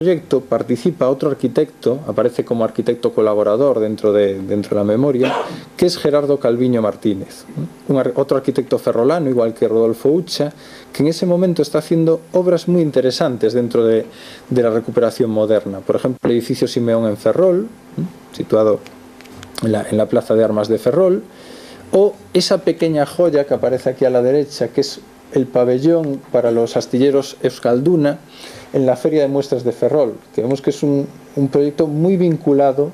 proyecto participa otro arquitecto, aparece como arquitecto colaborador dentro de la memoria, que es Gerardo Calviño Martínez, otro arquitecto ferrolano, igual que Rodolfo Ucha, que en ese momento está haciendo obras muy interesantes dentro de la recuperación moderna. Por ejemplo, el edificio Simeón en Ferrol, situado en la plaza de armas de Ferrol, o esa pequeña joya que aparece aquí a la derecha, que es el pabellón para los astilleros Euskalduna, en la Feria de Muestras de Ferrol, que vemos que es un proyecto muy vinculado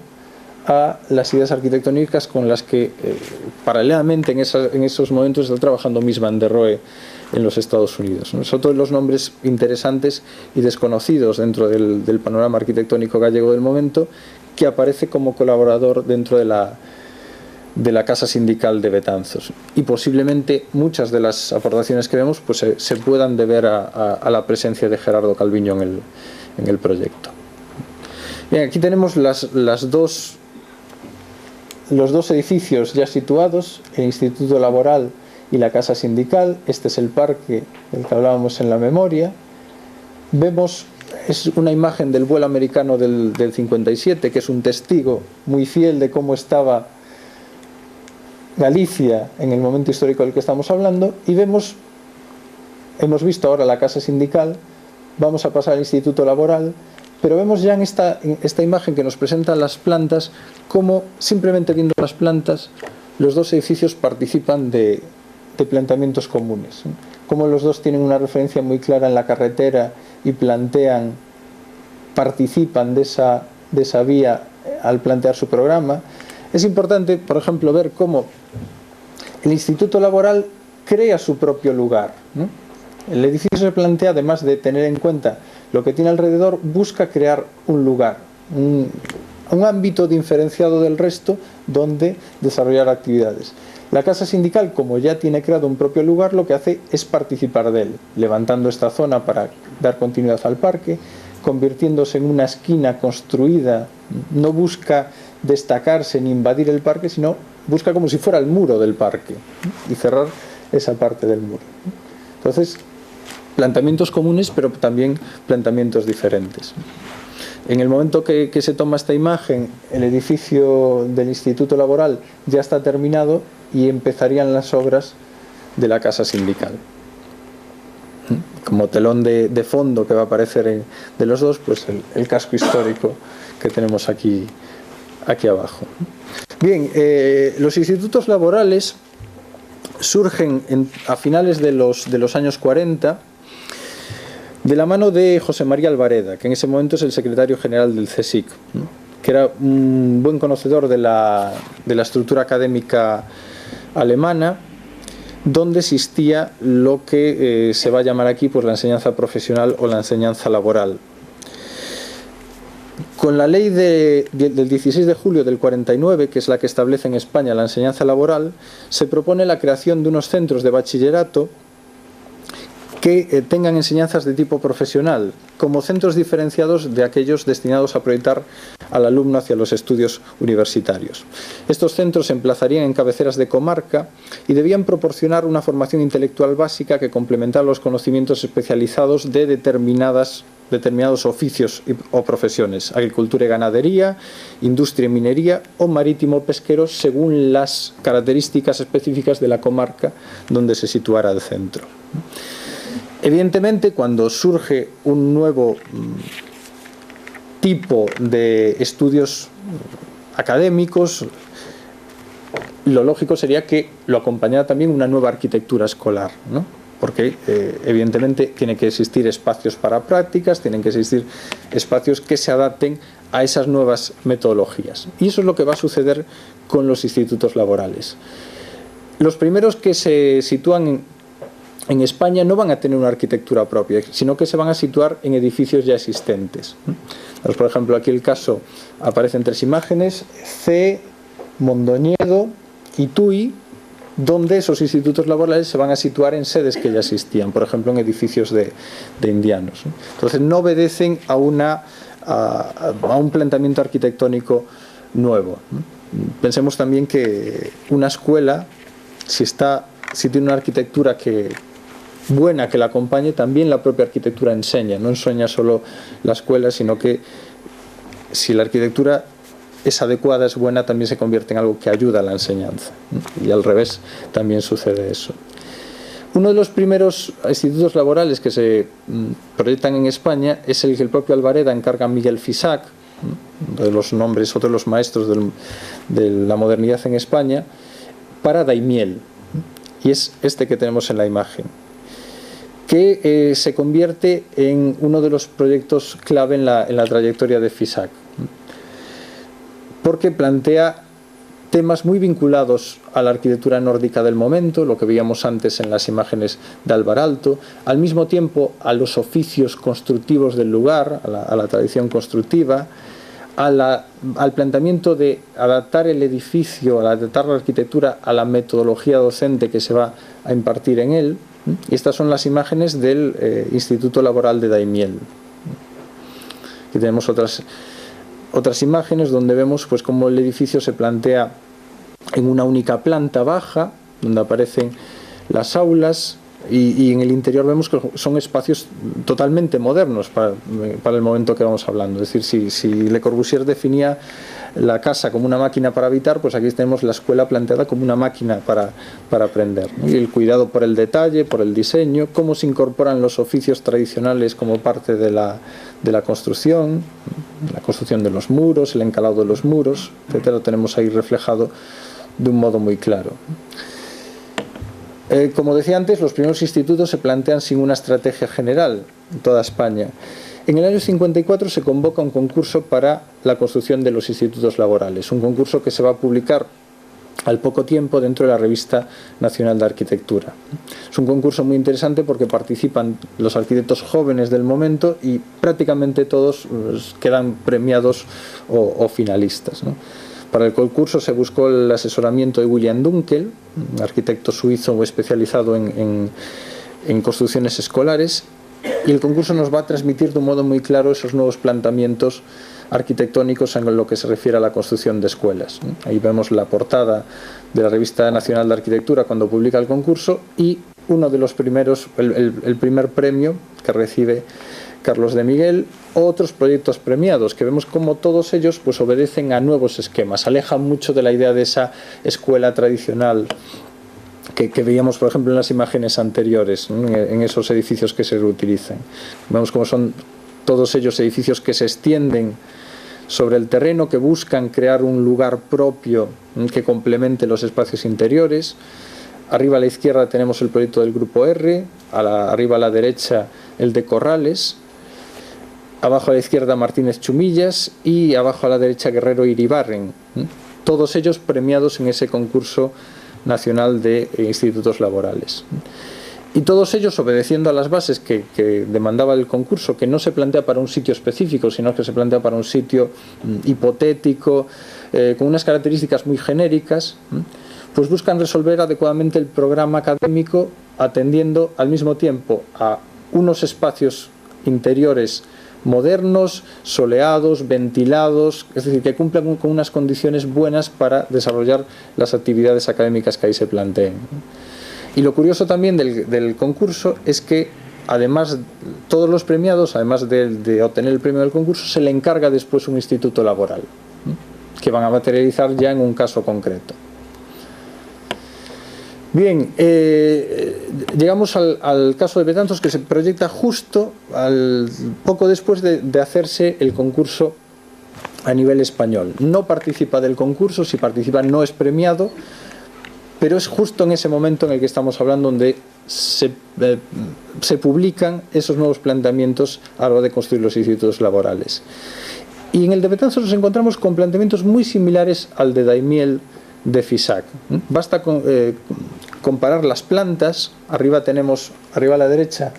a las ideas arquitectónicas con las que paralelamente en esos momentos está trabajando Mies van der Rohe en los Estados Unidos. Son todos los nombres interesantes y desconocidos dentro del panorama arquitectónico gallego del momento, que aparece como colaborador dentro de la Casa Sindical de Betanzos, y posiblemente muchas de las aportaciones que vemos pues se puedan deber a la presencia de Gerardo Calviño en el proyecto. Bien, aquí tenemos los dos edificios ya situados, el Instituto Laboral y la Casa Sindical. Este es el parque del que hablábamos en la memoria. Vemos, es una imagen del vuelo americano del 57, que es un testigo muy fiel de cómo estaba Galicia en el momento histórico del que estamos hablando, y hemos visto ahora la Casa Sindical, vamos a pasar al Instituto Laboral, pero vemos ya en esta imagen que nos presentan las plantas, cómo simplemente viendo las plantas los dos edificios participan de planteamientos comunes, cómo los dos tienen una referencia muy clara en la carretera y participan de esa vía al plantear su programa. Es importante, por ejemplo, ver cómo el Instituto Laboral crea su propio lugar, ¿no? El edificio se plantea, además de tener en cuenta lo que tiene alrededor, busca crear un lugar, un ámbito diferenciado del resto donde desarrollar actividades. La Casa Sindical, como ya tiene creado un propio lugar, lo que hace es participar de él, levantando esta zona para dar continuidad al parque, convirtiéndose en una esquina construida. No busca destacarse ni invadir el parque, sino busca como si fuera el muro del parque y cerrar esa parte del muro. Entonces, planteamientos comunes, pero también planteamientos diferentes. En el momento que se toma esta imagen, el edificio del Instituto Laboral ya está terminado y empezarían las obras de la Casa Sindical. Como telón de fondo que va a aparecer de los dos, pues el casco histórico que tenemos aquí abajo. Bien, los institutos laborales surgen a finales de los años 40 de la mano de José María Albareda, que en ese momento es el secretario general del CSIC, que era un buen conocedor de la estructura académica alemana, donde existía lo que se va a llamar aquí pues la enseñanza profesional o la enseñanza laboral. Con la ley del 16 de julio del 49, que es la que establece en España la enseñanza laboral, se propone la creación de unos centros de bachillerato que tengan enseñanzas de tipo profesional, como centros diferenciados de aquellos destinados a proyectar al alumno hacia los estudios universitarios. Estos centros se emplazarían en cabeceras de comarca y debían proporcionar una formación intelectual básica que complementara los conocimientos especializados de determinados oficios o profesiones: agricultura y ganadería, industria y minería o marítimo-pesqueros, según las características específicas de la comarca donde se situara el centro. Evidentemente, cuando surge un nuevo tipo de estudios académicos, lo lógico sería que lo acompañara también una nueva arquitectura escolar, ¿no? Porque evidentemente tiene que existir espacios para prácticas, tienen que existir espacios que se adapten a esas nuevas metodologías. Y eso es lo que va a suceder con los institutos laborales. Los primeros que se sitúan en España no van a tener una arquitectura propia, sino que se van a situar en edificios ya existentes. Pues, por ejemplo, aquí el caso, aparecen tres imágenes: C, Mondoñedo y Tui, donde esos institutos laborales se van a situar en sedes que ya existían, por ejemplo en edificios de indianos. Entonces no obedecen a un planteamiento arquitectónico nuevo. Pensemos también que una escuela, si tiene una arquitectura que buena que la acompañe, también la propia arquitectura enseña. No enseña solo la escuela, sino que si la arquitectura es adecuada, es buena, también se convierte en algo que ayuda a la enseñanza. Y al revés también sucede eso. Uno de los primeros institutos laborales que se proyectan en España es el que el propio Albareda encarga a Miguel Fisac, uno de los nombres, otro de los maestros de la modernidad en España, para Daimiel. Y es este que tenemos en la imagen, que se convierte en uno de los proyectos clave en la trayectoria de Fisac, porque plantea temas muy vinculados a la arquitectura nórdica del momento, lo que veíamos antes en las imágenes de Alvaralto, al mismo tiempo a los oficios constructivos del lugar, a la tradición constructiva, al planteamiento de adaptar el edificio, adaptar la arquitectura a la metodología docente que se va a impartir en él. Y estas son las imágenes del Instituto Laboral de Daimiel. Aquí tenemos otras imágenes donde vemos pues cómo el edificio se plantea en una única planta baja, donde aparecen las aulas, y en el interior vemos que son espacios totalmente modernos para el momento que vamos hablando. Es decir, si Le Corbusier definía la casa como una máquina para habitar, pues aquí tenemos la escuela planteada como una máquina para aprender, ¿no? Y el cuidado por el detalle, por el diseño, cómo se incorporan los oficios tradicionales como parte de la construcción de los muros, el encalado de los muros, etc. Lo tenemos ahí reflejado de un modo muy claro. Como decía antes, los primeros institutos se plantean sin una estrategia general en toda España. En el año 54 se convoca un concurso para la construcción de los institutos laborales, un concurso que se va a publicar al poco tiempo dentro de la Revista Nacional de Arquitectura. Es un concurso muy interesante porque participan los arquitectos jóvenes del momento y prácticamente todos quedan premiados o finalistas, ¿no? Para el concurso se buscó el asesoramiento de William Dunkel, un arquitecto suizo especializado en construcciones escolares, y el concurso nos va a transmitir de un modo muy claro esos nuevos planteamientos arquitectónicos en lo que se refiere a la construcción de escuelas. Ahí vemos la portada de la Revista Nacional de Arquitectura cuando publica el concurso y uno de los primeros, el primer premio que recibe Carlos de Miguel, otros proyectos premiados, que vemos como todos ellos pues obedecen a nuevos esquemas, alejan mucho de la idea de esa escuela tradicional que veíamos, por ejemplo, en las imágenes anteriores, ¿no? En esos edificios que se reutilizan. Vemos como son todos ellos edificios que se extienden sobre el terreno, que buscan crear un lugar propio que complemente los espacios interiores. Arriba a la izquierda tenemos el proyecto del Grupo R, arriba a la derecha el de Corrales, abajo a la izquierda Martínez Chumillas y abajo a la derecha Guerrero Iribarren, todos ellos premiados en ese concurso nacional de institutos laborales. Y todos ellos obedeciendo a las bases que demandaba el concurso, que no se plantea para un sitio específico, sino que se plantea para un sitio hipotético, con unas características muy genéricas, pues buscan resolver adecuadamente el programa académico, atendiendo al mismo tiempo a unos espacios interiores modernos, soleados, ventilados, es decir, que cumplan con unas condiciones buenas para desarrollar las actividades académicas que ahí se planteen. Y lo curioso también del concurso es que además todos los premiados, además de obtener el premio del concurso, se le encarga después un instituto laboral, que van a materializar ya en un caso concreto. Bien, llegamos al caso de Betanzos, que se proyecta justo poco después de hacerse el concurso a nivel español. No participa del concurso, si participa no es premiado, pero es justo en ese momento en el que estamos hablando donde se publican esos nuevos planteamientos a la hora de construir los institutos laborales. Y en el de Betanzos nos encontramos con planteamientos muy similares al de Daimiel de Fisac. Basta comparar las plantas. Arriba a la derecha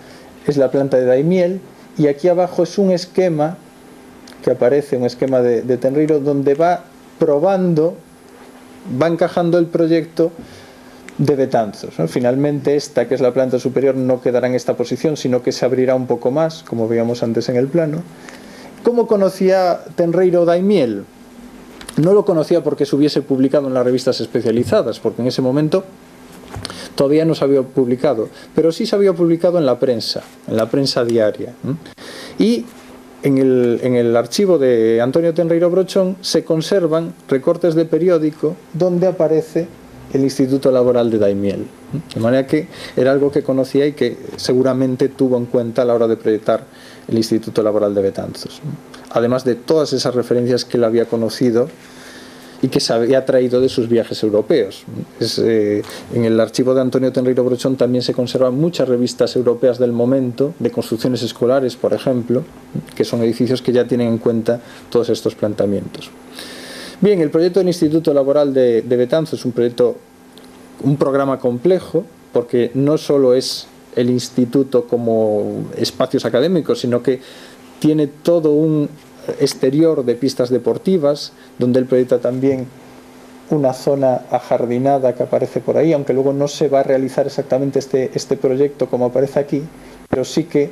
es la planta de Daimiel y aquí abajo es un esquema que aparece, un esquema de Tenreiro, donde va probando, va encajando el proyecto de Betanzos, ¿no? Finalmente esta, que es la planta superior, no quedará en esta posición, sino que se abrirá un poco más, como veíamos antes en el plano. ¿Cómo conocía Tenreiro Daimiel? No lo conocía porque se hubiese publicado en las revistas especializadas, porque en ese momento todavía no se había publicado, pero sí se había publicado en la prensa diaria. Y en el archivo de Antonio Tenreiro Brochón se conservan recortes de periódico donde aparece el Instituto Laboral de Daimiel. De manera que era algo que conocía y que seguramente tuvo en cuenta a la hora de proyectar el Instituto Laboral de Betanzos. Además de todas esas referencias que él había conocido y que se había traído de sus viajes europeos. En el archivo de Antonio Tenreiro Brochón también se conservan muchas revistas europeas del momento, de construcciones escolares, por ejemplo, que son edificios que ya tienen en cuenta todos estos planteamientos. Bien, el proyecto del Instituto Laboral de Betanzos es un programa complejo, porque no solo es el instituto como espacios académicos, sino que tiene todo un exterior de pistas deportivas, donde él proyecta también una zona ajardinada que aparece por ahí, aunque luego no se va a realizar exactamente este proyecto como aparece aquí, pero sí que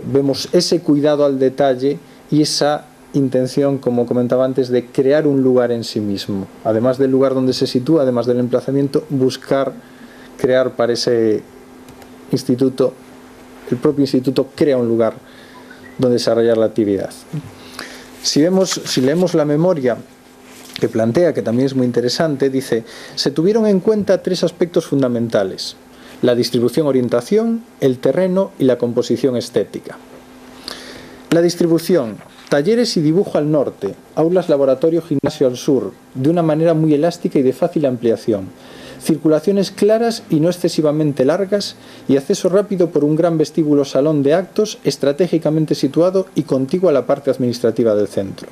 vemos ese cuidado al detalle y esa intención, como comentaba antes, de crear un lugar en sí mismo. Además del lugar donde se sitúa, además del emplazamiento, buscar crear para ese instituto, el propio instituto crea un lugar donde desarrollar la actividad. Si leemos la memoria que plantea, que también es muy interesante, dice: se tuvieron en cuenta 3 aspectos fundamentales: la distribución-orientación, el terreno y la composición estética. La distribución: talleres y dibujo al norte, aulas, laboratorio, gimnasio al sur, de una manera muy elástica y de fácil ampliación. Circulaciones claras y no excesivamente largas, y acceso rápido por un gran vestíbulo salón de actos estratégicamente situado y contiguo a la parte administrativa del centro.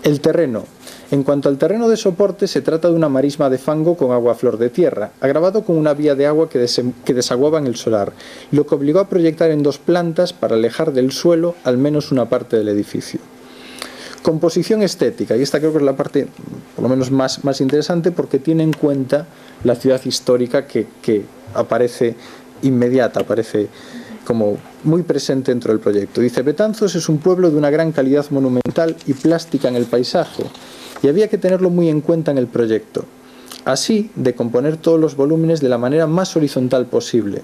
El terreno. En cuanto al terreno de soporte, se trata de una marisma de fango con agua a flor de tierra, agravado con una vía de agua que desaguaba en el solar, lo que obligó a proyectar en 2 plantas para alejar del suelo al menos una parte del edificio. Composición estética, y esta creo que es la parte por lo menos más interesante, porque tiene en cuenta la ciudad histórica que aparece inmediata, aparece como muy presente dentro del proyecto. Dice: Betanzos es un pueblo de una gran calidad monumental y plástica en el paisaje, y había que tenerlo muy en cuenta en el proyecto, así de componer todos los volúmenes de la manera más horizontal posible,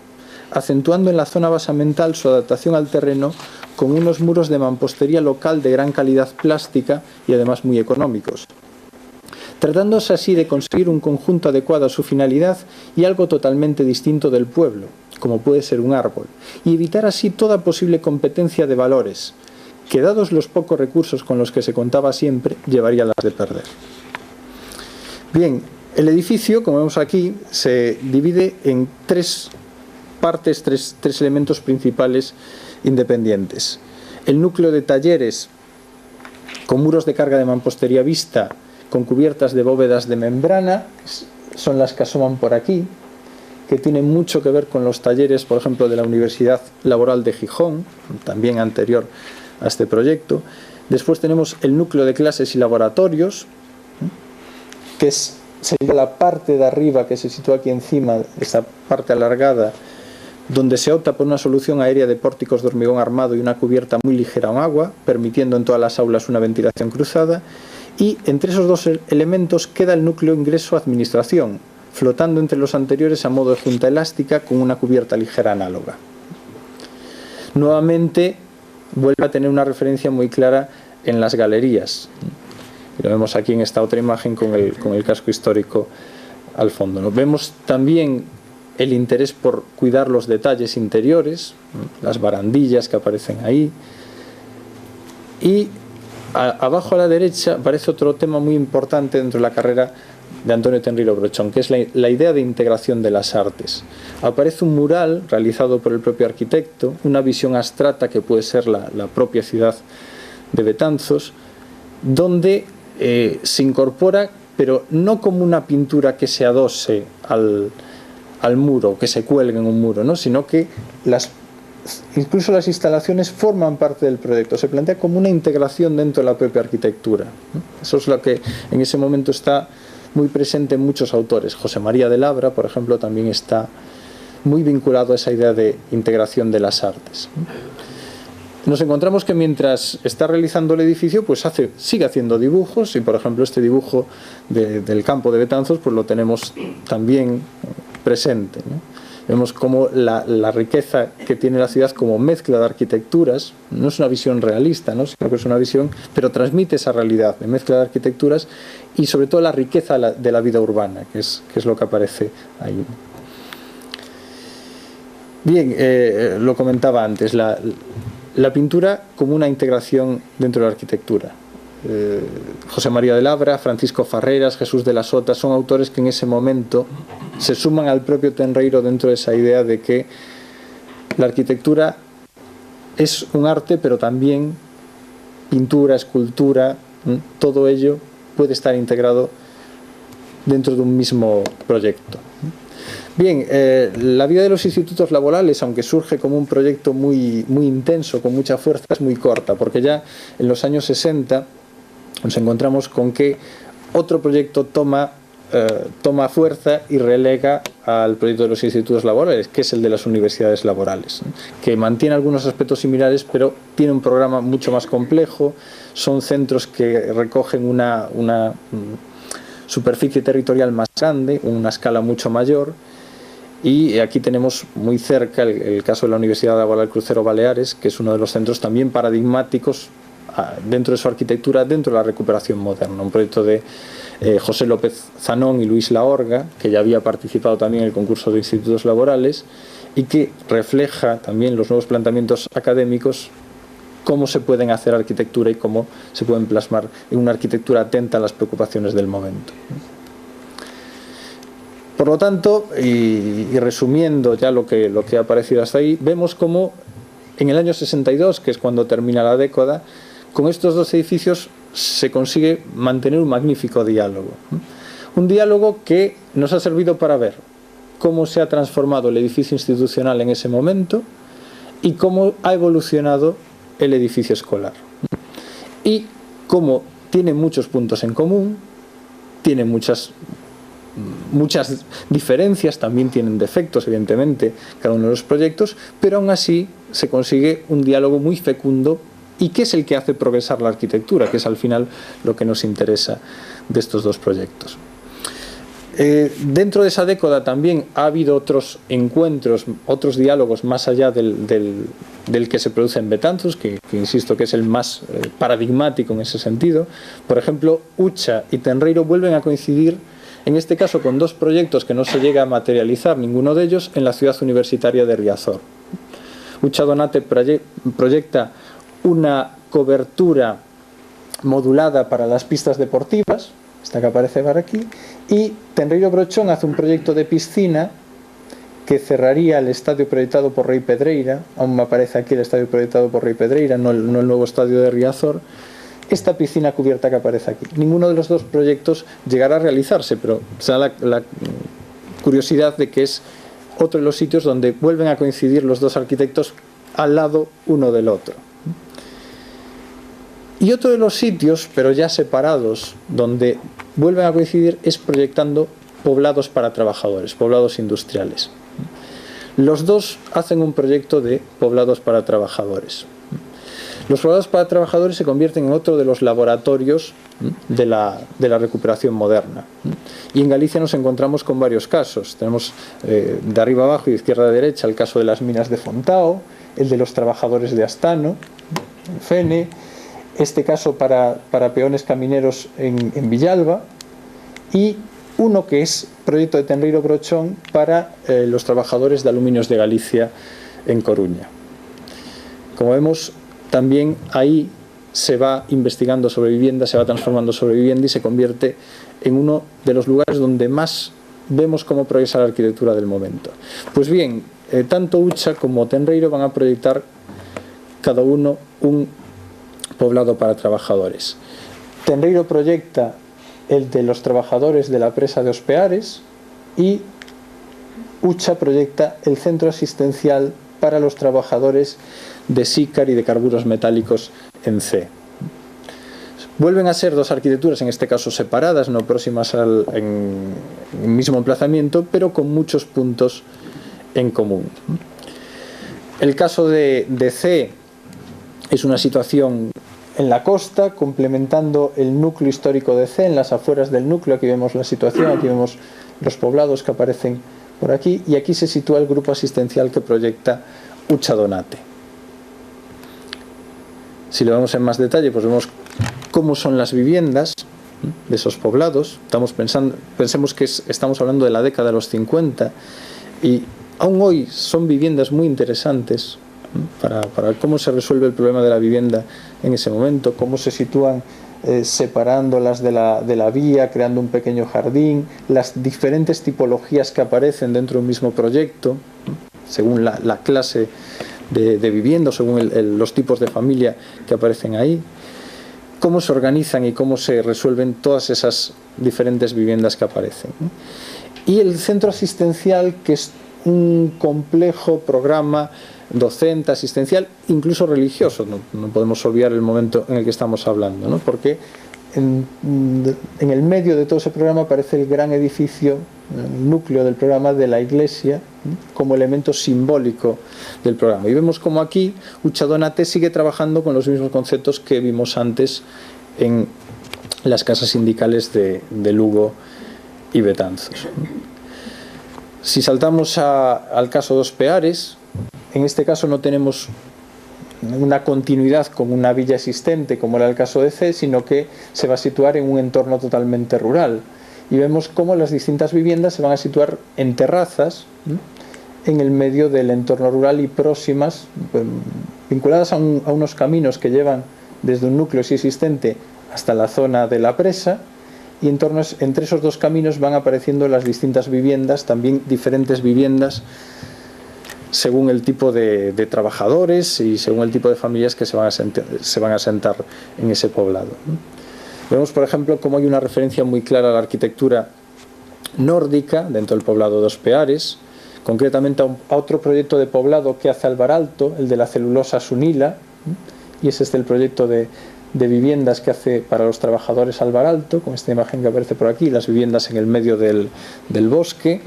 acentuando en la zona basamental su adaptación al terreno con unos muros de mampostería local de gran calidad plástica y además muy económicos, tratándose así de conseguir un conjunto adecuado a su finalidad y algo totalmente distinto del pueblo, como puede ser un árbol, y evitar así toda posible competencia de valores, que dados los pocos recursos con los que se contaba siempre, llevaría las de perder. Bien, el edificio, como vemos aquí, se divide en 3 partes, tres elementos principales independientes. El núcleo de talleres, con muros de carga de mampostería vista, con cubiertas de bóvedas de membrana, son las que asoman por aquí, que tienen mucho que ver con los talleres, por ejemplo, de la Universidad Laboral de Gijón, también anterior a este proyecto. Después tenemos el núcleo de clases y laboratorios, que sería la parte de arriba que se sitúa aquí encima, esta parte alargada, donde se opta por una solución aérea de pórticos de hormigón armado y una cubierta muy ligera en agua, permitiendo en todas las aulas una ventilación cruzada, y entre esos 2 elementos queda el núcleo ingreso-administración, flotando entre los anteriores a modo de junta elástica con una cubierta ligera análoga. Nuevamente vuelve a tener una referencia muy clara en las galerías. Lo vemos aquí en esta otra imagen con el casco histórico al fondo, ¿no? Vemos también el interés por cuidar los detalles interiores, las barandillas que aparecen ahí. Y abajo a la derecha aparece otro tema muy importante dentro de la carrera de Antonio Tenreiro Brochón, que es la idea de integración de las artes. Aparece un mural realizado por el propio arquitecto, una visión abstracta que puede ser la propia ciudad de Betanzos, donde se incorpora, pero no como una pintura que se adose al muro, que se cuelgue en un muro, ¿no? Sino que incluso las instalaciones forman parte del proyecto, se plantea como una integración dentro de la propia arquitectura, ¿no? Eso es lo que en ese momento está muy presente en muchos autores. José María de Labra, por ejemplo, también está muy vinculado a esa idea de integración de las artes. Nos encontramos que mientras está realizando el edificio, pues sigue haciendo dibujos, y por ejemplo este dibujo del campo de Betanzos pues lo tenemos también presente, ¿no? Vemos cómo la riqueza que tiene la ciudad como mezcla de arquitecturas, no es una visión realista, ¿no? Sino que es una visión, pero transmite esa realidad de mezcla de arquitecturas y sobre todo la riqueza de la vida urbana, que es lo que aparece ahí. Bien, lo comentaba antes, la pintura como una integración dentro de la arquitectura. José María de Labra, Francisco Farreras, Jesús de la Sota son autores que en ese momento se suman al propio Tenreiro dentro de esa idea de que la arquitectura es un arte, pero también pintura, escultura, todo ello puede estar integrado dentro de un mismo proyecto. Bien, la vida de los institutos laborales, aunque surge como un proyecto muy intenso, con mucha fuerza, es muy corta, porque ya en los años 60 nos encontramos con que otro proyecto toma fuerza y relega al proyecto de los institutos laborales, que es el de las universidades laborales, ¿no? Que mantiene algunos aspectos similares, pero tiene un programa mucho más complejo, son centros que recogen una superficie territorial más grande, una escala mucho mayor, y aquí tenemos muy cerca el caso de la Universidad Laboral Crucero Baleares, que es uno de los centros también paradigmáticos dentro de su arquitectura, dentro de la recuperación moderna, un proyecto de José López Zanón y Luis Laorga, que ya había participado también en el concurso de institutos laborales y que refleja también los nuevos planteamientos académicos, cómo se pueden hacer arquitectura y cómo se pueden plasmar en una arquitectura atenta a las preocupaciones del momento. Por lo tanto, y resumiendo ya lo que ha aparecido hasta ahí, vemos cómo en el año 62, que es cuando termina la década, con estos dos edificios se consigue mantener un magnífico diálogo. Un diálogo que nos ha servido para ver cómo se ha transformado el edificio institucional en ese momento y cómo ha evolucionado el edificio escolar. Y cómo tiene muchos puntos en común, tiene muchas diferencias, también tienen defectos, evidentemente, cada uno de los proyectos, pero aún así se consigue un diálogo muy fecundo y que es el que hace progresar la arquitectura, que es al final lo que nos interesa de estos dos proyectos. Dentro de esa década también ha habido otros encuentros, otros diálogos más allá del que se produce en Betanzos, que insisto que es el más paradigmático en ese sentido. Por ejemplo, Ucha y Tenreiro vuelven a coincidir, en este caso con dos proyectos que no se llega a materializar ninguno de ellos, en la ciudad universitaria de Riazor. Ucha Donate proyecta una cobertura modulada para las pistas deportivas, esta que aparece por aquí, y Tenreiro Brochón hace un proyecto de piscina que cerraría el estadio proyectado por Rey Pedreira. Aún me aparece aquí el estadio proyectado por Rey Pedreira, no el nuevo estadio de Riazor. Esta piscina cubierta que aparece aquí. Ninguno de los dos proyectos llegará a realizarse, pero se da la curiosidad de que es otro de los sitios donde vuelven a coincidir los dos arquitectos al lado uno del otro. Y otro de los sitios, pero ya separados, donde vuelven a coincidir es proyectando poblados para trabajadores, poblados industriales. Los dos hacen un proyecto de poblados para trabajadores. Los poblados para trabajadores se convierten en otro de los laboratorios de la recuperación moderna. Y en Galicia nos encontramos con varios casos. Tenemos de arriba abajo y de izquierda a derecha el caso de las minas de Fontao, el de los trabajadores de Astano, en Fene, este caso para peones camineros en Villalba, y uno que es proyecto de Tenreiro Brochón para los trabajadores de Aluminios de Galicia en Coruña. Como vemos, también ahí se va investigando sobre vivienda, se va transformando sobre vivienda y se convierte en uno de los lugares donde más vemos cómo progresa la arquitectura del momento. Pues bien, tanto Ucha como Tenreiro van a proyectar cada uno un poblado para trabajadores. Tenreiro proyecta el de los trabajadores de la presa de Ospeares y Ucha proyecta el centro asistencial para los trabajadores de Sícar y de carburos metálicos en C. Vuelven a ser dos arquitecturas, en este caso separadas, no próximas en el mismo emplazamiento, pero con muchos puntos en común. El caso de C es una situación en la costa, complementando el núcleo histórico de C, en las afueras del núcleo. Aquí vemos la situación, aquí vemos los poblados que aparecen por aquí, y aquí se sitúa el grupo asistencial que proyecta Ucha Donate. Si lo vemos en más detalle, pues vemos cómo son las viviendas de esos poblados. Pensemos que estamos hablando de la década de los 50, y aún hoy son viviendas muy interesantes para cómo se resuelve el problema de la vivienda en ese momento, cómo se sitúan separándolas de la vía, creando un pequeño jardín, las diferentes tipologías que aparecen dentro de un mismo proyecto, según la clase de vivienda, según los tipos de familia que aparecen ahí, cómo se organizan y cómo se resuelven todas esas diferentes viviendas que aparecen. Y el centro asistencial, que es un complejo programa docente, asistencial, incluso religioso. No podemos obviar el momento en el que estamos hablando, ¿no? Porque en el medio de todo ese programa aparece el gran edificio, el núcleo del programa de la iglesia, como elemento simbólico del programa. Y vemos como aquí Ucha Donate sigue trabajando con los mismos conceptos que vimos antes en las casas sindicales de Lugo y Betanzos. Si saltamos al caso de Os Peares, en este caso no tenemos una continuidad con una villa existente como era el caso de C, sino que se va a situar en un entorno totalmente rural. Y vemos cómo las distintas viviendas se van a situar en terrazas en el medio del entorno rural y próximas, vinculadas a unos caminos que llevan desde un núcleo existente hasta la zona de la presa, y entre esos dos caminos van apareciendo las distintas viviendas, también diferentes viviendas según el tipo de trabajadores y según el tipo de familias que se van a asentar en ese poblado. Vemos, por ejemplo, cómo hay una referencia muy clara a la arquitectura nórdica dentro del poblado de Os Peares, concretamente a otro proyecto de poblado que hace Alvaralto, el de la celulosa Sunila, y ese es el proyecto de viviendas que hace para los trabajadores Alvaralto, con esta imagen que aparece por aquí, las viviendas en el medio del bosque,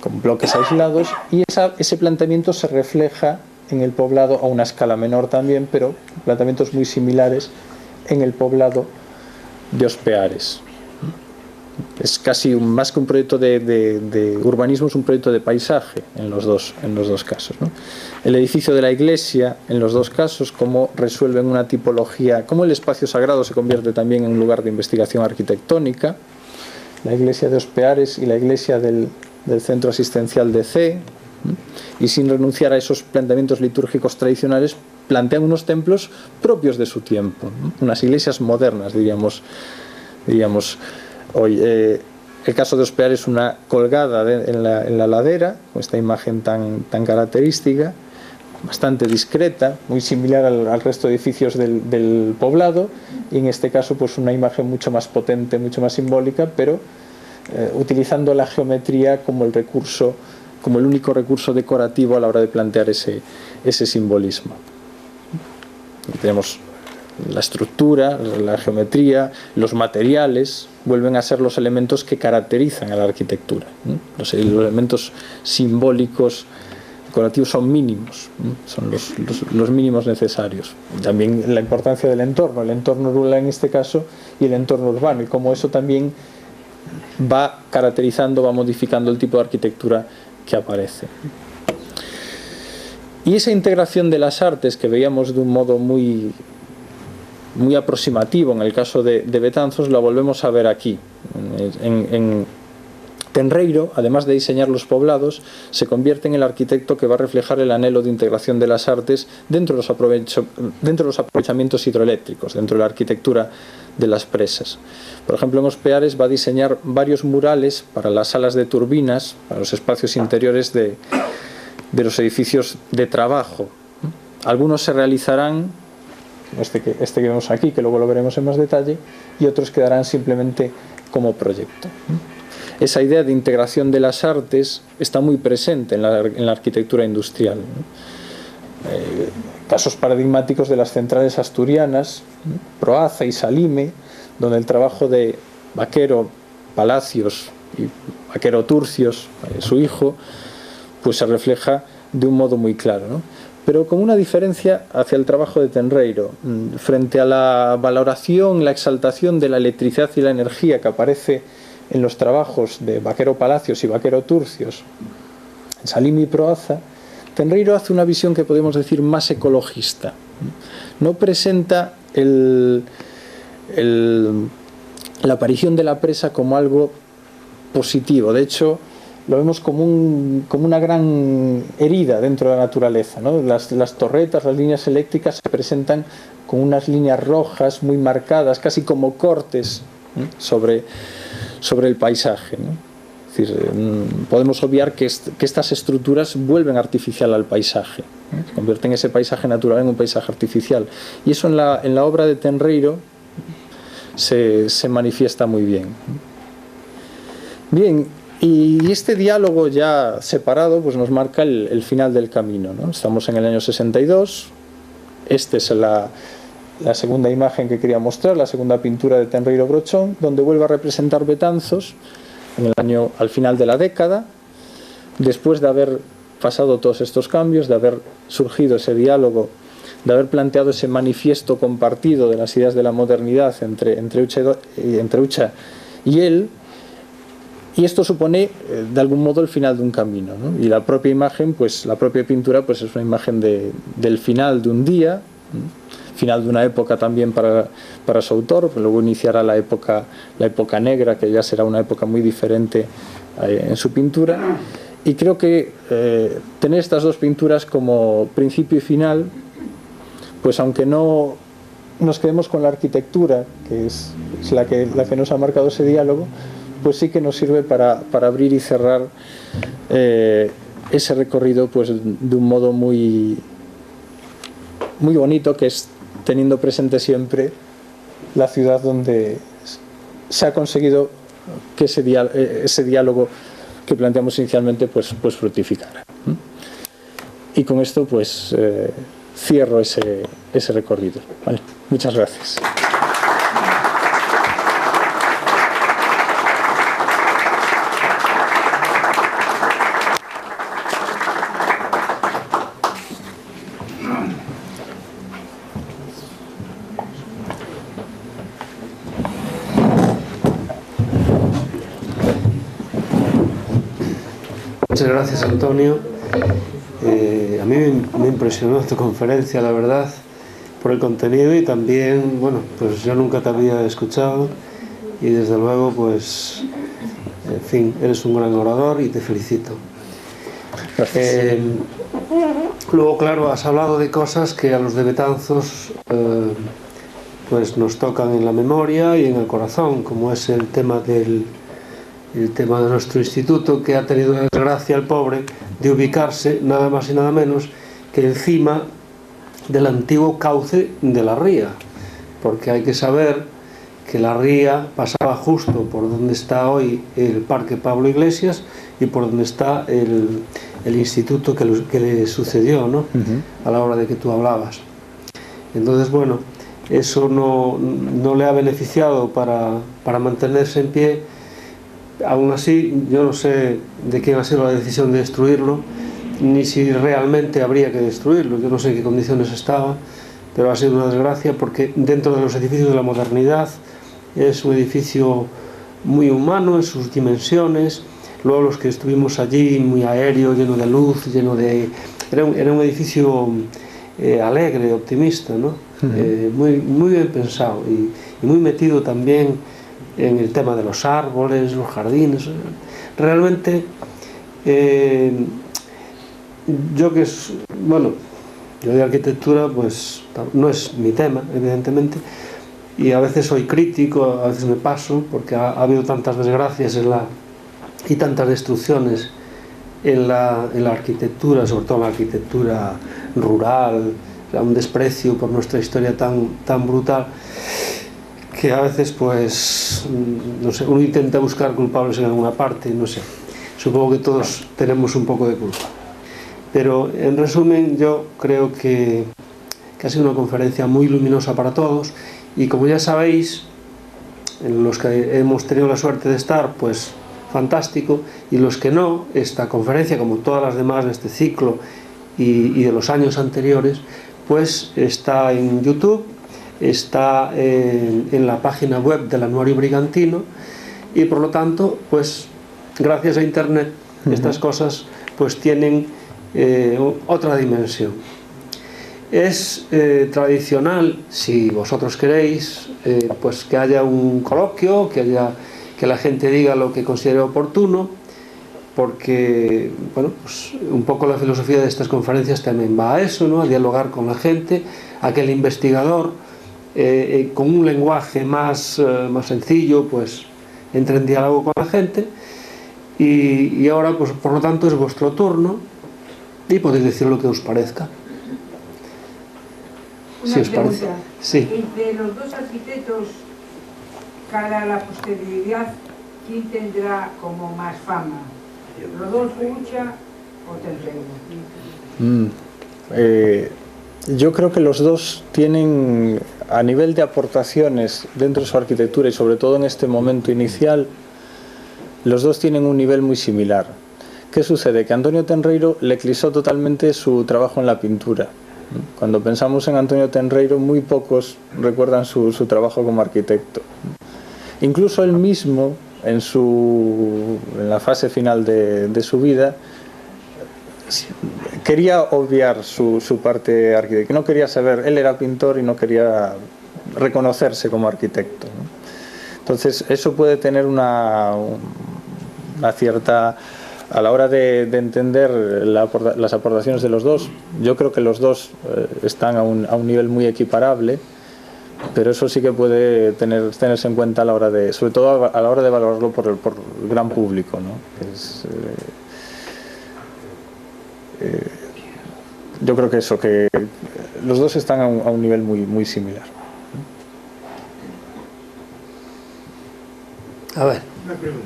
con bloques aislados, y ese planteamiento se refleja en el poblado a una escala menor también, pero planteamientos muy similares en el poblado de Os Peares. Es casi más que un proyecto de urbanismo, es un proyecto de paisaje en los dos casos, ¿no? El edificio de la iglesia en los dos casos, cómo resuelven una tipología, cómo el espacio sagrado se convierte también en un lugar de investigación arquitectónica, la iglesia de Os Peares y la iglesia del centro asistencial de C, y sin renunciar a esos planteamientos litúrgicos tradicionales, plantean unos templos propios de su tiempo, ¿no? Unas iglesias modernas, diríamos hoy. El caso de Os Peares es una colgada en la ladera, con esta imagen tan característica, bastante discreta, muy similar al resto de edificios del poblado, y en este caso pues una imagen mucho más potente, mucho más simbólica, pero utilizando la geometría como el único recurso decorativo a la hora de plantear ese simbolismo. Y tenemos la estructura, la geometría, los materiales vuelven a ser los elementos que caracterizan a la arquitectura, ¿no? Los elementos simbólicos decorativos son mínimos, ¿no? Son los mínimos necesarios. También la importancia del entorno, el entorno rural en este caso y el entorno urbano, y cómo eso también va caracterizando, va modificando el tipo de arquitectura que aparece. Y esa integración de las artes que veíamos de un modo muy aproximativo en el caso de Betanzos, la volvemos a ver aquí. En Tenreiro, además de diseñar los poblados, se convierte en el arquitecto que va a reflejar el anhelo de integración de las artes dentro de los aprovechamientos hidroeléctricos, dentro de la arquitectura de las presas. Por ejemplo, en Os Peares va a diseñar varios murales para las salas de turbinas, para los espacios interiores de los edificios de trabajo. Algunos se realizarán, este que vemos aquí, que luego lo veremos en más detalle, y otros quedarán simplemente como proyecto. Esa idea de integración de las artes está muy presente en la arquitectura industrial. Casos paradigmáticos de las centrales asturianas, Proaza y Salime, donde el trabajo de Vaquero Palacios y Vaquero Turcios, su hijo, pues se refleja de un modo muy claro, ¿no? Pero con una diferencia hacia el trabajo de Tenreiro. Frente a la valoración, la exaltación de la electricidad y la energía que aparece en los trabajos de Vaquero Palacios y Vaquero Turcios, Salimi y Proaza, Tenreiro hace una visión que podemos decir más ecologista. No presenta la aparición de la presa como algo positivo. De hecho, lo vemos como una gran herida dentro de la naturaleza, ¿no? Las torretas, las líneas eléctricas se presentan con unas líneas rojas muy marcadas, casi como cortes, ¿no?, sobre el paisaje, ¿no? Es decir, podemos obviar que estas estructuras vuelven artificial al paisaje, ¿no? Convierten ese paisaje natural en un paisaje artificial. Y eso en la obra de Tenreiro se manifiesta muy bien. Bien, y este diálogo ya separado pues nos marca el final del camino, ¿no? Estamos en el año 62, esta es la segunda imagen que quería mostrar, la segunda pintura de Tenreiro Brochón, donde vuelve a representar Betanzos al final de la década, después de haber pasado todos estos cambios, de haber surgido ese diálogo, de haber planteado ese manifiesto compartido de las ideas de la modernidad entre Ucha y él. Y esto supone, de algún modo, el final de un camino, ¿no? Y la propia imagen, pues la propia pintura, pues es una imagen del final de un día, ¿no?, final de una época también para su autor. Pues luego iniciará la época negra, que ya será una época muy diferente en su pintura. Y creo que tener estas dos pinturas como principio y final, pues aunque no nos quedemos con la arquitectura, que es la que nos ha marcado ese diálogo, pues sí que nos sirve para abrir y cerrar ese recorrido, pues de un modo muy, muy bonito, que es teniendo presente siempre la ciudad donde se ha conseguido que ese diálogo que planteamos inicialmente pues fructificara. Y con esto pues cierro ese recorrido. Vale, muchas gracias. Muchas gracias, Antonio. A mí me impresionó tu conferencia, la verdad, por el contenido y también, bueno, pues yo nunca te había escuchado y desde luego, pues, en fin, eres un gran orador y te felicito. Luego, claro, has hablado de cosas que a los de Betanzos pues nos tocan en la memoria y en el corazón, como es el tema de nuestro instituto, que ha tenido la desgracia, el pobre, de ubicarse nada más y nada menos que encima del antiguo cauce de la ría, porque hay que saber que la ría pasaba justo por donde está hoy el Parque Pablo Iglesias y por donde está el instituto que le sucedió, ¿no? A la hora de que tú hablabas. Entonces, bueno, eso no le ha beneficiado para mantenerse en pie. Aún así, yo no sé de quién ha sido la decisión de destruirlo, ni si realmente habría que destruirlo. Yo no sé en qué condiciones estaba, pero ha sido una desgracia, porque dentro de los edificios de la modernidad es un edificio muy humano en sus dimensiones. Luego los que estuvimos allí, muy aéreo, lleno de luz, era un edificio alegre, optimista, ¿no? Muy bien pensado y muy metido también en el tema de los árboles, los jardines. Realmente, yo de arquitectura, pues no es mi tema, evidentemente, y a veces soy crítico, a veces me paso, porque ha habido tantas desgracias y tantas destrucciones en la arquitectura, sobre todo en la arquitectura rural, un desprecio por nuestra historia tan brutal, que a veces, pues, no sé, uno intenta buscar culpables en alguna parte, no sé, supongo que todos tenemos un poco de culpa. Pero, en resumen, yo creo que ha sido una conferencia muy luminosa para todos, y como ya sabéis, en los que hemos tenido la suerte de estar, pues, fantástico, y los que no, esta conferencia, como todas las demás de este ciclo y de los años anteriores, pues está en YouTube, está en la página web del Anuario Brigantino, y por lo tanto, pues gracias a internet estas cosas pues tienen otra dimensión. Es tradicional, si vosotros queréis, pues que haya un coloquio, que la gente diga lo que considere oportuno, porque bueno, pues un poco la filosofía de estas conferencias también va a eso, ¿no? A dialogar con la gente, a que el investigador con un lenguaje más sencillo pues entre en diálogo con la gente. Y ahora pues por lo tanto es vuestro turno y podéis decir lo que os parezca. Una pregunta. Sí. Entre los dos arquitectos, cara a la posteridad, ¿quién tendrá como más fama? ¿Rodolfo Ucha o Tenreiro? Yo creo que los dos tienen, a nivel de aportaciones dentro de su arquitectura y sobre todo en este momento inicial, los dos tienen un nivel muy similar. ¿Qué sucede? Que Antonio Tenreiro le eclipsó totalmente su trabajo en la pintura. Cuando pensamos en Antonio Tenreiro, muy pocos recuerdan su trabajo como arquitecto. Incluso él mismo, en la fase final de su vida, quería obviar su parte arquitectónica. No quería saber, él era pintor y no quería reconocerse como arquitecto, ¿no? Entonces eso puede tener una cierta, a la hora de entender las aportaciones de los dos. Yo creo que los dos están a un nivel muy equiparable, pero eso sí que puede tenerse en cuenta a la hora de, sobre todo a la hora de valorarlo por el gran público, ¿no? Yo creo que eso, que los dos están a un nivel muy similar. A ver. Una pregunta.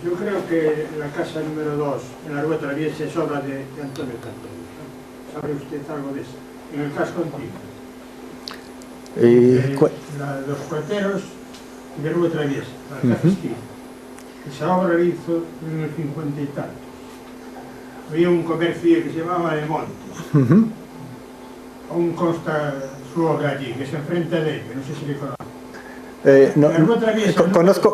Yo creo que la casa número 2 en la Rúa Traviesa es obra de Antonio Cantón, ¿no? ¿Sabe usted algo de eso? En el casco antiguo. Los cuarteros de Rúa Traviesa, la casa esquina. Esa obra la hizo en el 50 y tanto. Había un comercio que se llamaba De Monte. Aún consta su obra allí, que se enfrenta de él, no sé si le conoce.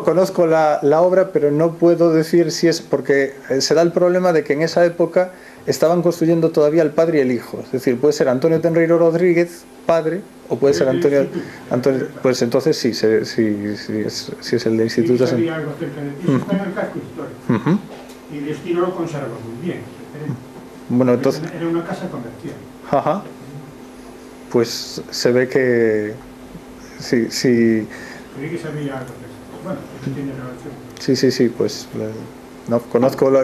Conozco la obra, pero no puedo decir si es, porque se da el problema de que en esa época estaban construyendo todavía el padre y el hijo. Es decir, puede ser Antonio Tenreiro Rodríguez, padre, o puede ser Antonio, pues entonces sí, sí es el de instituto. Sí, sabía algo acerca de eso. Está en el casco histórico. Y el estilo lo conserva muy bien. Bueno, entonces, era una casa comercial. Ajá. Pues se ve que sí. Creí que sabía algo de eso. Bueno, tiene relación. Sí, pues no,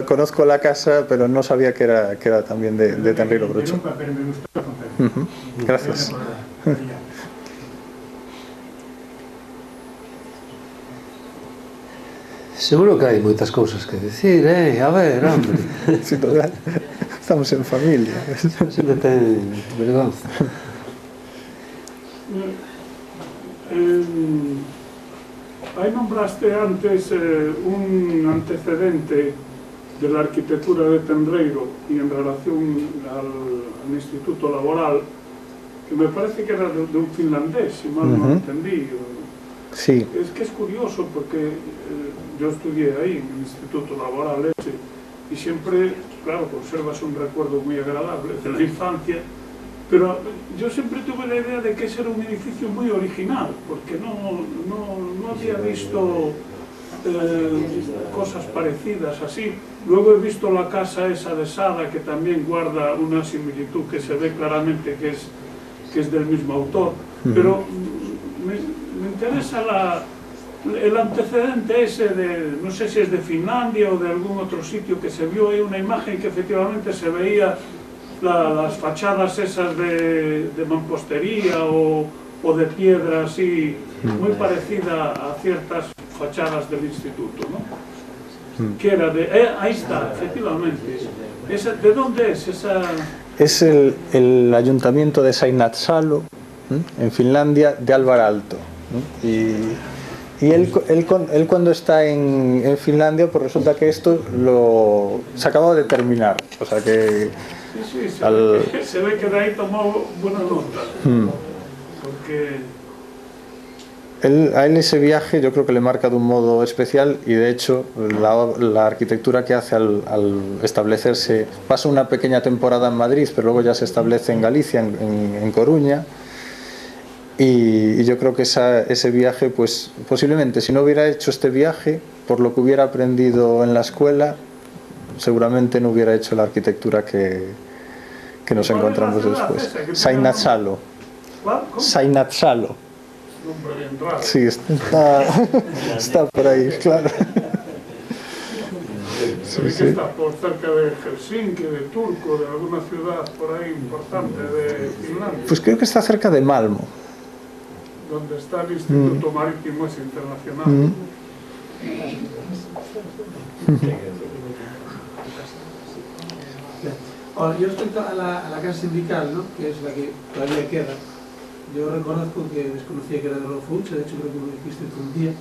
conozco la casa, pero no sabía que era también de Tenreiro Brocho. Pero me gustó la conferencia. Gracias. Seguro que hai moitas cousas que decir, a ver, hombre. Sí, total. Estamos en familia. Sempre ten vergonza. Ahí nombraste antes un antecedente de la arquitectura de Tenreiro y en relación al Instituto Laboral, que me parece que era de un finlandés, si mal no entendí. Sí. Es que es curioso porque yo estudié ahí en el Instituto Laboral ese, y siempre, claro, conservas un recuerdo muy agradable de la infancia, pero yo siempre tuve la idea de que ese era un edificio muy original, porque no había visto cosas parecidas así. Luego he visto la casa esa de Sada, que también guarda una similitud que se ve claramente que es del mismo autor, pero me interesa el antecedente ese de, no sé si es de Finlandia o de algún otro sitio, que se vio ahí una imagen que efectivamente se veía las fachadas esas de mampostería o de piedra así, muy parecida a ciertas fachadas del instituto, ¿no? Que era ahí está, efectivamente. ¿De dónde es esa? Es el ayuntamiento de Seinäjoki, en Finlandia, de Alvar Aalto, ¿no? Y él cuando está en Finlandia, pues resulta que esto se acaba de terminar, o sea que sí, se ve que de ahí tomó buena nota, porque A él ese viaje yo creo que le marca de un modo especial, y de hecho la arquitectura que hace al establecerse, pasa una pequeña temporada en Madrid, pero luego ya se establece en Galicia, en Coruña, y yo creo que ese viaje, pues posiblemente si no hubiera hecho este viaje, por lo que hubiera aprendido en la escuela, seguramente no hubiera hecho la arquitectura que nos encontramos después. Seinäjoki. Seinäjoki. Nombre bien raro. Sí, está por ahí, claro. Se ve que está por cerca de Helsinki, de Turku, de alguna ciudad por ahí importante de Finlandia. Pues creo que está cerca de Malmo. Donde está el Instituto Marítimo ese internacional. Ahora, yo respecto a la casa sindical, ¿no?, que es la que todavía queda, yo reconozco que desconocía que era de Rodolfo Ucha, de hecho creo que me lo dijiste un día,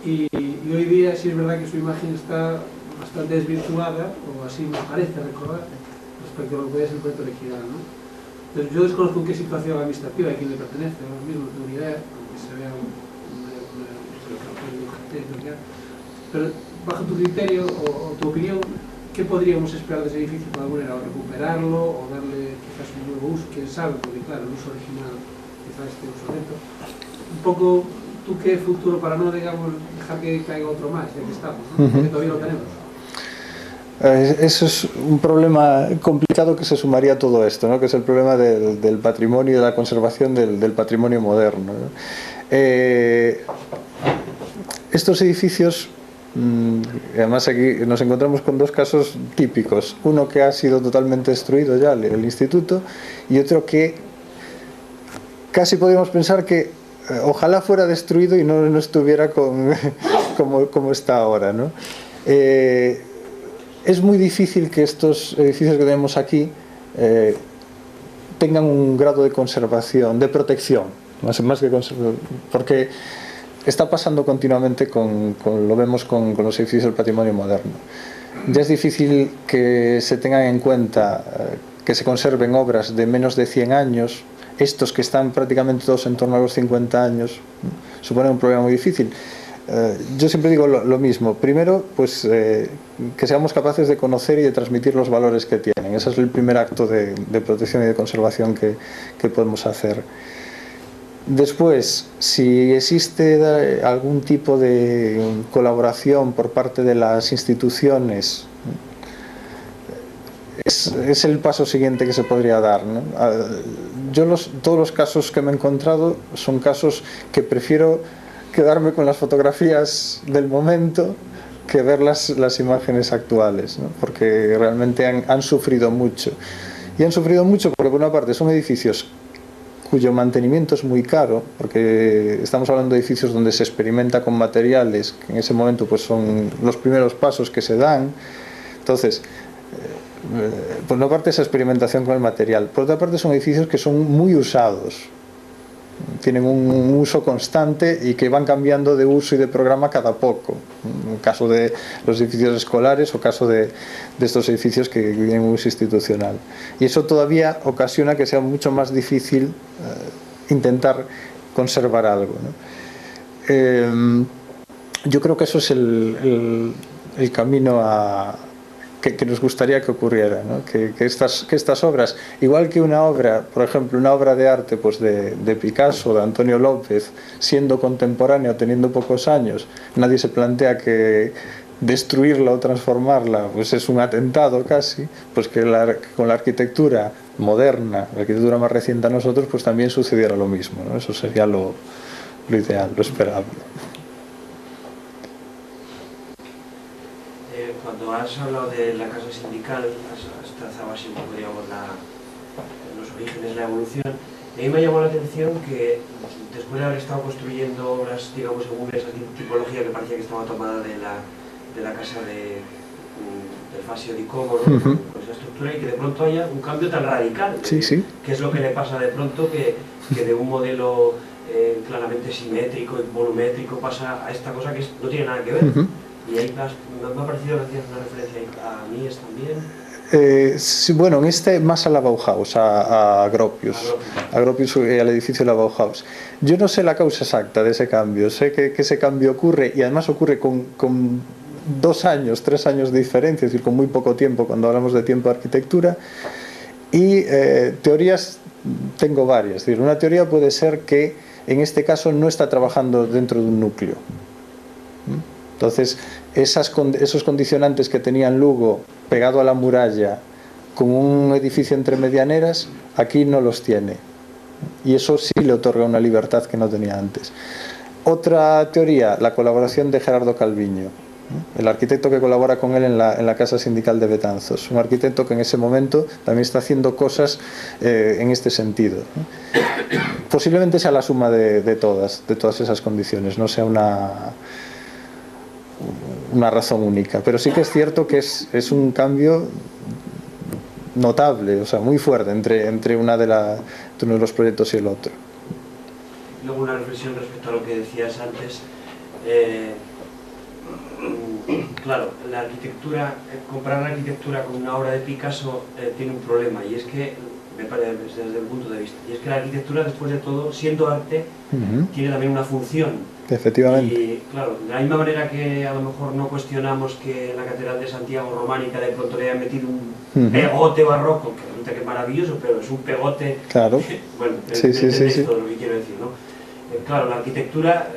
y hoy día sí es verdad que su imagen está bastante desvirtuada, o así me parece recordar, respecto a lo que es el proyecto original, ¿no? Entonces yo desconozco en qué situación administrativa y a quién le pertenece, ahora mismo no tengo ni idea, aunque se vea pero bajo tu criterio o tu opinión, ¿qué podríamos esperar de ese edificio para alguna manera? ¿O recuperarlo o darle quizás un nuevo uso? ¿Quién sabe? Porque claro, el uso original quizás esté obsoleto. Un poco, ¿tú qué futuro para no, digamos, dejar que caiga otro más, ya que estamos, ¿no? Porque todavía lo tenemos? Eso es un problema complicado que se sumaría a todo esto, ¿no?, que es el problema del patrimonio y de la conservación del patrimonio moderno, ¿no? Estos edificios, además aquí nos encontramos con dos casos típicos, uno que ha sido totalmente destruido ya, el instituto, y otro que casi podríamos pensar que ojalá fuera destruido y no estuviera como está ahora, ¿no? Es muy difícil que estos edificios que tenemos aquí tengan un grado de conservación, de protección, más que conservación, porque está pasando continuamente lo vemos con los edificios del patrimonio moderno. Ya es difícil que se tengan en cuenta que se conserven obras de menos de 100 años, estos que están prácticamente todos en torno a los 50 años, suponen un problema muy difícil. Yo siempre digo lo mismo. Primero, pues que seamos capaces de conocer y de transmitir los valores que tienen. Ese es el primer acto de protección y de conservación que podemos hacer. Después, si existe algún tipo de colaboración por parte de las instituciones, es el paso siguiente que se podría dar, ¿no? Todos los casos que me he encontrado son casos que prefiero quedarme con las fotografías del momento que ver las imágenes actuales, ¿no? Porque realmente han sufrido mucho. Y han sufrido mucho porque, por una parte, son edificios cuyo mantenimiento es muy caro, porque estamos hablando de edificios donde se experimenta con materiales que en ese momento pues son los primeros pasos que se dan. Entonces, por una parte, esa experimentación con el material. Por otra parte, son edificios que son muy usados, tienen un uso constante y que van cambiando de uso y de programa cada poco. En el caso de los edificios escolares o caso de estos edificios que tienen un uso institucional. Y eso todavía ocasiona que sea mucho más difícil intentar conservar algo, ¿no? Yo creo que eso es el camino que nos gustaría que ocurriera, ¿no? Que estas obras, igual que una obra, por ejemplo, una obra de arte pues de Picasso, de Antonio López, siendo contemporánea o teniendo pocos años, nadie se plantea que destruirla o transformarla pues es un atentado casi, pues que con la arquitectura moderna, la arquitectura más reciente a nosotros, pues también sucediera lo mismo, ¿no? Eso sería lo ideal, lo esperable. Cuando has hablado de la casa sindical, has trazado así un poco, digamos, los orígenes, la evolución. A mí me llamó la atención que después de haber estado construyendo obras, digamos, según esa tipología que parecía que estaba tomada de la casa del Fascio di Como, ¿no? Con esa estructura, y que de pronto haya un cambio tan radical. Sí, sí. ¿Qué es lo que le pasa de pronto que de un modelo claramente simétrico y volumétrico pasa a esta cosa que no tiene nada que ver? Y ahí me ha parecido que hacías una referencia a Mies también. Sí, bueno, en este más a la Bauhaus, a Gropius y al edificio de la Bauhaus. Yo no sé la causa exacta de ese cambio, sé que ese cambio ocurre, y además ocurre con 2 años, 3 años de diferencia, es decir, con muy poco tiempo cuando hablamos de tiempo de arquitectura. Y teorías tengo varias. Es decir, una teoría puede ser que en este caso no está trabajando dentro de un núcleo. Entonces, esos condicionantes que tenía en Lugo pegado a la muralla con un edificio entre medianeras, aquí no los tiene. Y eso sí le otorga una libertad que no tenía antes. Otra teoría, la colaboración de Gerardo Calviño, el arquitecto que colabora con él en la Casa Sindical de Betanzos, un arquitecto que en ese momento también está haciendo cosas en este sentido. Posiblemente sea la suma de todas esas condiciones, no sea una razón única, pero sí que es cierto que es un cambio notable, o sea, muy fuerte entre uno de los proyectos y el otro. Luego una reflexión respecto a lo que decías antes. Claro, la arquitectura, comparar la arquitectura con una obra de Picasso tiene un problema, y es que, me parece desde el punto de vista, y es que la arquitectura, después de todo, siendo arte, tiene también una función. Efectivamente. Y claro, de la misma manera que a lo mejor no cuestionamos que en la Catedral de Santiago románica de pronto le hayan metido un pegote barroco, que resulta que es maravilloso, pero es un pegote... Claro. Bueno, sí. Todo lo que quiero decir, ¿no? Claro, la arquitectura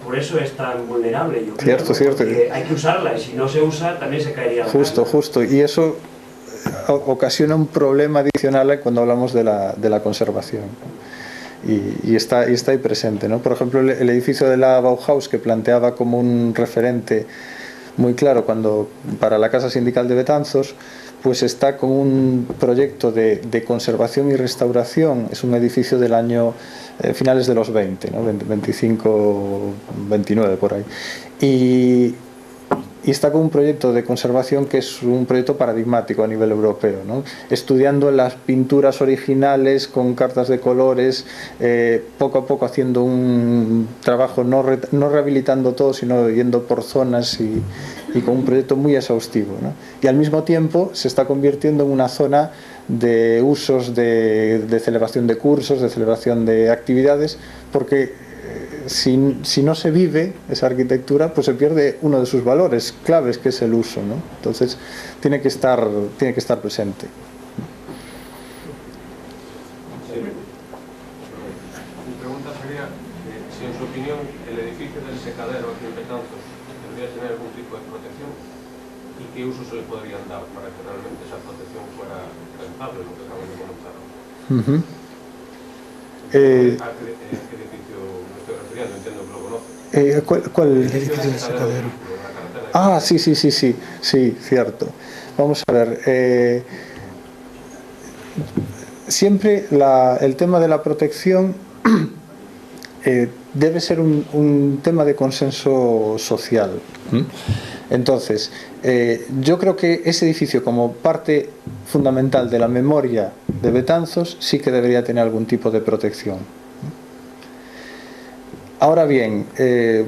por eso es tan vulnerable, yo creo. Cierto. Porque hay que usarla, y si no se usa también se caería la Justo. Y eso ocasiona un problema adicional cuando hablamos de la conservación. Y está ahí presente, ¿no? Por ejemplo, el edificio de la Bauhaus, que planteaba como un referente muy claro para la Casa Sindical de Betanzos, pues está con un proyecto de conservación y restauración. Es un edificio del año finales de los 20, ¿no? 25, 29 por ahí, y está con un proyecto de conservación que es un proyecto paradigmático a nivel europeo, ¿no? Estudiando las pinturas originales con cartas de colores, poco a poco haciendo un trabajo, no rehabilitando todo, sino yendo por zonas y con un proyecto muy exhaustivo, ¿no? Y al mismo tiempo se está convirtiendo en una zona de usos de celebración de cursos, de celebración de actividades, porque si no se vive esa arquitectura, pues se pierde uno de sus valores claves, que es el uso, ¿no? Entonces tiene que estar presente. Mi pregunta sería si en su opinión el edificio del secadero aquí en Betanzos debería tener algún tipo de protección, y qué uso se le podrían dar para que realmente esa protección fuera rentable, lo que acabo de comentar. ¿A qué edificio me estoy refiriendo? Entiendo que lo conoce. ¿Cuál? El edificio del secadero. Sí, cierto. Vamos a ver. Siempre el tema de la protección debe ser un tema de consenso social. Entonces, yo creo que ese edificio, como parte fundamental de la memoria de Betanzos, sí que debería tener algún tipo de protección. Ahora bien,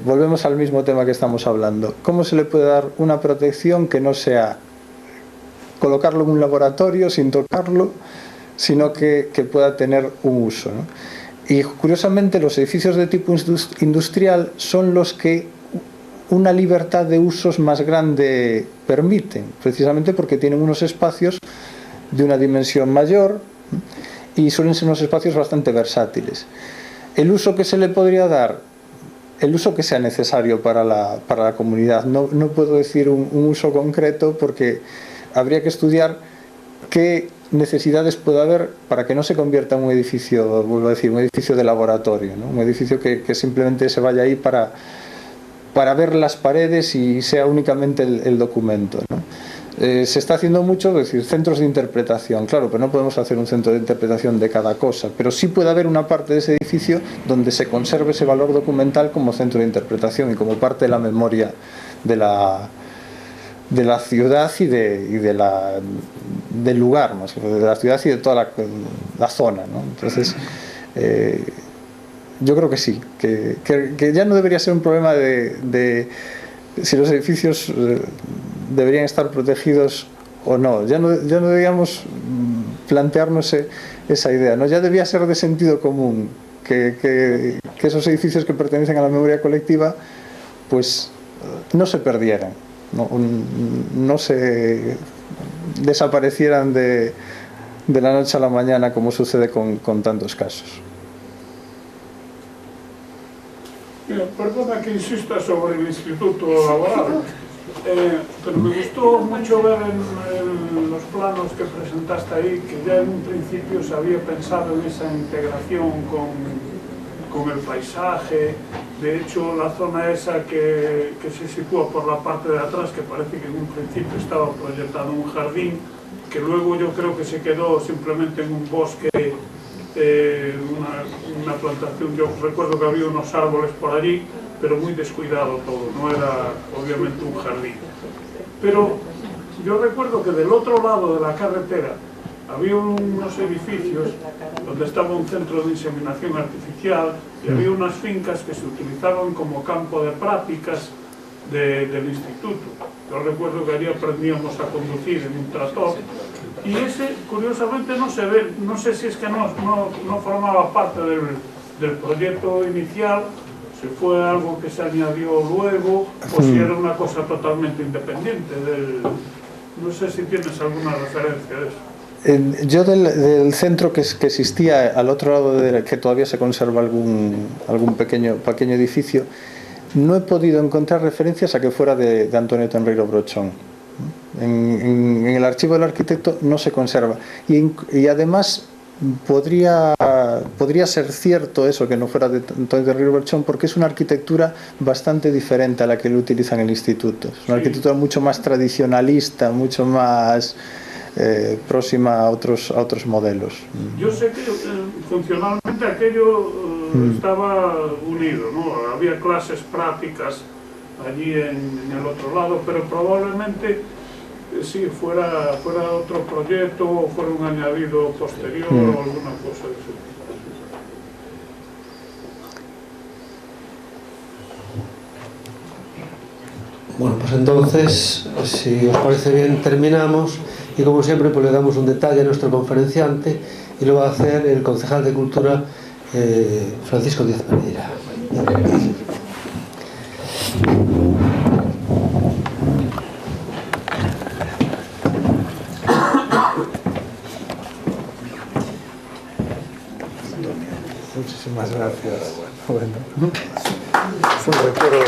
volvemos al mismo tema que estamos hablando. ¿Cómo se le puede dar una protección que no sea colocarlo en un laboratorio sin tocarlo, sino que pueda tener un uso, ¿no? Y curiosamente los edificios de tipo industrial son los que una libertad de usos más grande permiten, precisamente porque tienen unos espacios de una dimensión mayor y suelen ser unos espacios bastante versátiles. El uso que se le podría dar, el uso que sea necesario para la comunidad, no puedo decir un uso concreto, porque habría que estudiar qué necesidades puede haber para que no se convierta en un edificio, vuelvo a decir, un edificio de laboratorio, ¿no? Un edificio que simplemente se vaya ahí para ver las paredes y sea únicamente el documento, ¿no? Se está haciendo mucho, es decir, centros de interpretación, claro, pero no podemos hacer un centro de interpretación de cada cosa, pero sí puede haber una parte de ese edificio donde se conserve ese valor documental como centro de interpretación y como parte de la memoria de la ciudad y del lugar, ¿no? De la ciudad y de toda la zona, ¿no? Entonces, yo creo que sí, que ya no debería ser un problema de si los edificios deberían estar protegidos o no, ya no debíamos plantearnos esa idea, ¿no? Ya debía ser de sentido común que esos edificios que pertenecen a la memoria colectiva pues no se perdieran, no se desaparecieran de la noche a la mañana como sucede con tantos casos. Mira, perdona que insista sobre el Instituto Laboral, pero me gustó mucho ver en los planos que presentaste ahí que ya en un principio se había pensado en esa integración con el paisaje. De hecho, la zona esa que se sitúa por la parte de atrás, que parece que en un principio estaba proyectado un jardín, que luego yo creo que se quedó simplemente en un bosque, una plantación. Yo recuerdo que había unos árboles por allí, pero muy descuidado todo, no era obviamente un jardín. Pero yo recuerdo que del otro lado de la carretera había unos edificios donde estaba un centro de inseminación artificial y había unas fincas que se utilizaban como campo de prácticas del instituto. Yo recuerdo que allí aprendíamos a conducir en un tractor y ese, curiosamente, no se ve, no sé si es que no formaba parte del proyecto inicial, si fue algo que se añadió luego o si era una cosa totalmente independiente del... No sé si tienes alguna referencia a eso. Yo del centro que existía al otro lado, que todavía se conserva algún pequeño edificio, no he podido encontrar referencias a que fuera de Antonio Tenreiro Brochón. En el archivo del arquitecto no se conserva y además podría ser cierto eso, que no fuera de Antonio Tenreiro Brochón, porque es una arquitectura bastante diferente a la que lo utilizan en el instituto. Es una arquitectura mucho más tradicionalista, mucho más próxima a otros modelos. Yo sé que funcionalmente aquello estaba unido, ¿no? Había clases prácticas allí en el otro lado, pero probablemente sí fuera otro proyecto o fuera un añadido posterior o alguna cosa así. Bueno, pues entonces, si os parece bien, terminamos y como siempre pues le damos un detalle a nuestro conferenciante y lo va a hacer el concejal de Cultura Francisco Díaz Pereira. Muchísimas gracias. Bueno, es un recuerdo de...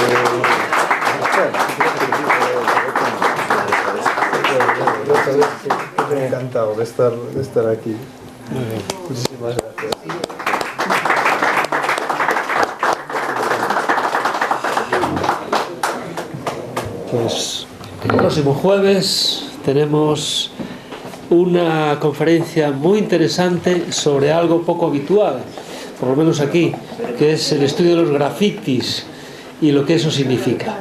encantado de estar aquí. Muy bien. Muchísimas gracias. Pues el próximo jueves tenemos una conferencia muy interesante sobre algo poco habitual, por lo menos aquí, que es el estudio de los grafitis y lo que eso significa.